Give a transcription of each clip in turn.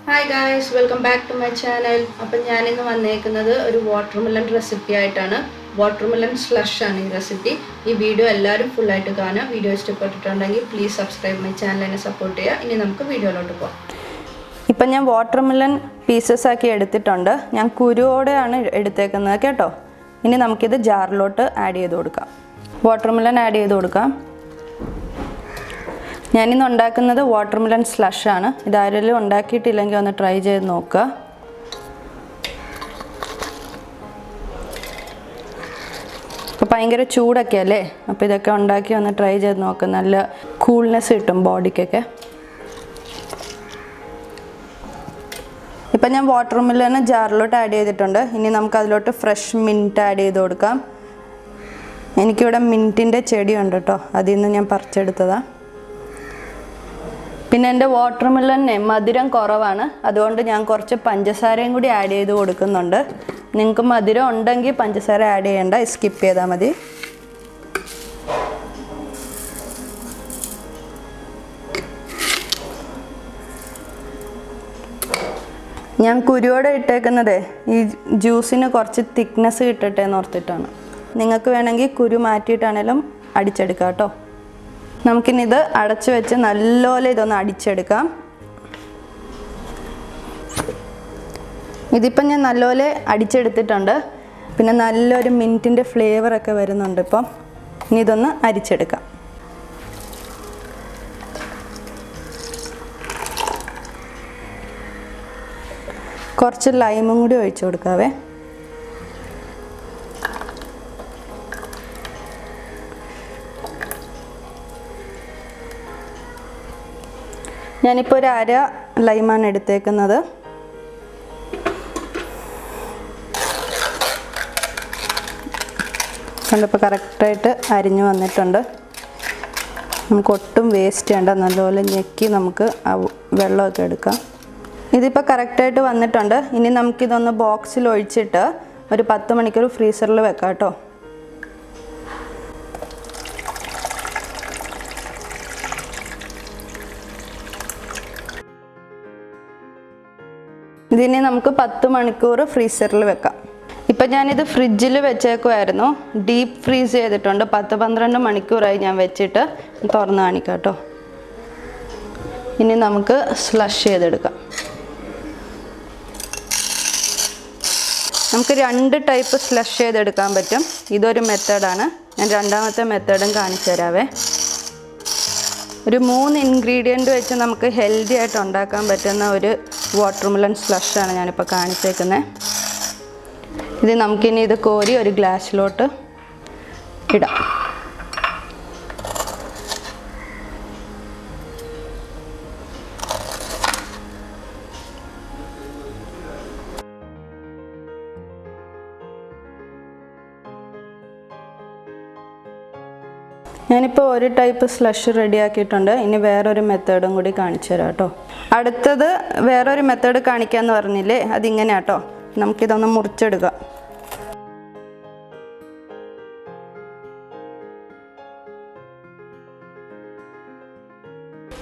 Hi guys, welcome back to my channel. അപ്പോൾ ഞാൻ ഇന്ന് വന്നേക്കുന്നത് ഒരു വാട്ടർമെലൺ റെസിപ്പി ആയിട്ടാണ്. വാട്ടർമെലൺ സ്ലഷ് ആണ് ഈ റെസിപ്പി. ഈ വീഡിയോ എല്ലാവരും ഫുൾ ആയിട്ട് കാണുക. വീഡിയോ ഇഷ്ടപ്പെട്ടിട്ടുണ്ടെങ്കിൽ പ്ലീസ് സബ്സ്ക്രൈബ് മൈ ചാനൽ എന്നെ സപ്പോർട്ട് ചെയ്യുക. ഇനി നമുക്ക് വീഡിയോയിലോട്ട് പോകാം. ഇപ്പം ഞാൻ വാട്ടർമെലൺ പീസസ് ആക്കി എടുത്തിട്ടുണ്ട്. ഞാൻ കുരുവോടെയാണ് എടുത്തേക്കുന്നത് കേട്ടോ. ഇനി നമുക്കിത് ജാറിലോട്ട് ആഡ് ചെയ്ത് കൊടുക്കാം. വാട്ടർമെലൺ ആഡ് ചെയ്ത് കൊടുക്കാം. ഞാനിന്ന് ഉണ്ടാക്കുന്നത് വാട്ടർമെലൺ സ്ലഷ് ആണ്. ഇതാരെങ്കിലും ഉണ്ടാക്കിയിട്ടില്ലെങ്കിൽ ഒന്ന് ട്രൈ ചെയ്ത് നോക്കുക. ഇപ്പോൾ ഭയങ്കര ചൂടൊക്കെ അല്ലേ, അപ്പോൾ ഇതൊക്കെ ഉണ്ടാക്കി ഒന്ന് ട്രൈ ചെയ്ത് നോക്കുക. നല്ല കൂൾനെസ് കിട്ടും ബോഡിക്കൊക്കെ. ഇപ്പം ഞാൻ വാട്ടർമെലൺ ജാറിലോട്ട് ആഡ് ചെയ്തിട്ടുണ്ട്. ഇനി നമുക്ക് അതിലോട്ട് ഫ്രഷ് മിൻറ്റ് ആഡ് ചെയ്ത് കൊടുക്കാം. എനിക്കിവിടെ മിൻറ്റിൻ്റെ ചെടിയുണ്ട് കേട്ടോ, അതിൽ നിന്ന് ഞാൻ പറിച്ചെടുത്തതാണ്. പിന്നെ എൻ്റെ വാട്ടർമെലണിന് മധുരം കുറവാണ്, അതുകൊണ്ട് ഞാൻ കുറച്ച് പഞ്ചസാരയും കൂടി ആഡ് ചെയ്ത് കൊടുക്കുന്നുണ്ട്. നിങ്ങൾക്ക് മധുരം ഉണ്ടെങ്കിൽ പഞ്ചസാര ആഡ് ചെയ്യേണ്ട, സ്കിപ്പ് ചെയ്താൽ മതി. ഞാൻ കുരുവോടെ ഇട്ടേക്കുന്നത് ഈ ജ്യൂസിന് കുറച്ച് തിക്നെസ് കിട്ടട്ടെ എന്ന് ഓർത്തിട്ടാണ്. നിങ്ങൾക്ക് വേണമെങ്കിൽ കുരു മാറ്റിയിട്ടാണെങ്കിലും അടിച്ചെടുക്കാം കേട്ടോ. നമുക്കിനിത് അടച്ചു വെച്ച് നല്ലപോലെ ഇതൊന്ന് അടിച്ചെടുക്കാം. ഇതിപ്പം ഞാൻ നല്ലപോലെ അടിച്ചെടുത്തിട്ടുണ്ട്. പിന്നെ നല്ലൊരു മിൻറ്റിൻ്റെ ഫ്ലേവറൊക്കെ വരുന്നുണ്ട്. ഇപ്പം ഇനി ഇതൊന്ന് അരിച്ചെടുക്കാം. കുറച്ച് ലൈമും കൂടി ഒഴിച്ചു കൊടുക്കാവേ. ഞാനിപ്പോൾ ഒരു അര ലൈമാണ് എടുത്തേക്കുന്നത്. കണ്ടപ്പോൾ കറക്റ്റായിട്ട് അരിഞ്ഞു വന്നിട്ടുണ്ട്. നമുക്ക് ഒട്ടും വേസ്റ്റ് ചെയ്യണ്ട, നല്ലപോലെ ഞെക്കി നമുക്ക് ആ വെള്ളമൊക്കെ എടുക്കാം. ഇതിപ്പോൾ കറക്റ്റായിട്ട് വന്നിട്ടുണ്ട്. ഇനി നമുക്കിതൊന്ന് ബോക്സിൽ ഒഴിച്ചിട്ട് ഒരു 10 മണിക്കൂർ ഫ്രീസറിൽ വെക്കാം കേട്ടോ. ഇതിനെ നമുക്ക് 10 മണിക്കൂർ ഫ്രീസറിൽ വെക്കാം. ഇപ്പം ഞാനിത് ഫ്രിഡ്ജിൽ വെച്ചേക്കുമായിരുന്നു, ഡീപ്പ് ഫ്രീസ് ചെയ്തിട്ടുണ്ട്. 10-12 മണിക്കൂറായി ഞാൻ വെച്ചിട്ട്. തുറന്ന് കാണിക്കാം കേട്ടോ. ഇനി നമുക്ക് സ്ലഷ് ചെയ്തെടുക്കാം. നമുക്ക് 2 ടൈപ്പ് സ്ലഷ് ചെയ്തെടുക്കാൻ പറ്റും. ഇതൊരു മെത്തേഡാണ്. ഞാൻ രണ്ടാമത്തെ മെത്തേഡും കാണിച്ചു തരാവേ. ഒരു 3 ഇൻഗ്രീഡിയൻറ്റ് വെച്ച് നമുക്ക് ഹെൽത്തി ആയിട്ട് ഉണ്ടാക്കാൻ പറ്റുന്ന ഒരു വാട്ടർമെലൺ സ്ലഷാണ് ഞാനിപ്പോൾ കാണിച്ചേക്കുന്നത്. ഇത് നമുക്കിനി ഇത് കോരി ഒരു ഗ്ലാസ്സിലോട്ട് ഇടാം. ഞാനിപ്പോൾ ഒരു ടൈപ്പ് സ്ലഷ് റെഡിയാക്കിയിട്ടുണ്ട്. ഇനി വേറൊരു മെത്തേഡും കൂടി കാണിച്ചു തരാം കേട്ടോ. അടുത്തത് വേറൊരു മെത്തേഡ് കാണിക്കാമെന്ന് പറഞ്ഞില്ലേ, അതിങ്ങനെ കേട്ടോ. നമുക്കിതൊന്ന് മുറിച്ചെടുക്കാം.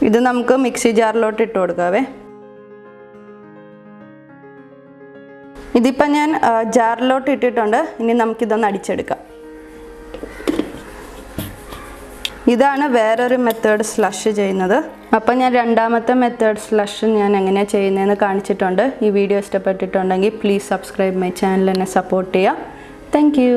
ഇത് നമുക്ക് മിക്സി ജാറിലോട്ട് ഇട്ട് കൊടുക്കാവേ. ഇതിപ്പോൾ ഞാൻ ജാറിലോട്ട് ഇട്ടിട്ടുണ്ട്. ഇനി നമുക്കിതൊന്ന് അടിച്ചെടുക്കാം. ഇതാണ് വേറൊരു മെത്തേഡ് സ്ലഷ് ചെയ്യുന്നത്. അപ്പം ഞാൻ രണ്ടാമത്തെ മെത്തേഡ് സ്ലഷ് ഞാൻ എങ്ങനെയാണ് ചെയ്യുന്നതെന്ന് കാണിച്ചിട്ടുണ്ട്. ഈ വീഡിയോ ഇഷ്ടപ്പെട്ടിട്ടുണ്ടെങ്കിൽ പ്ലീസ് സബ്സ്ക്രൈബ് മൈ ചാനൽ എന്നെ സപ്പോർട്ട് ചെയ്യുക. Thank you.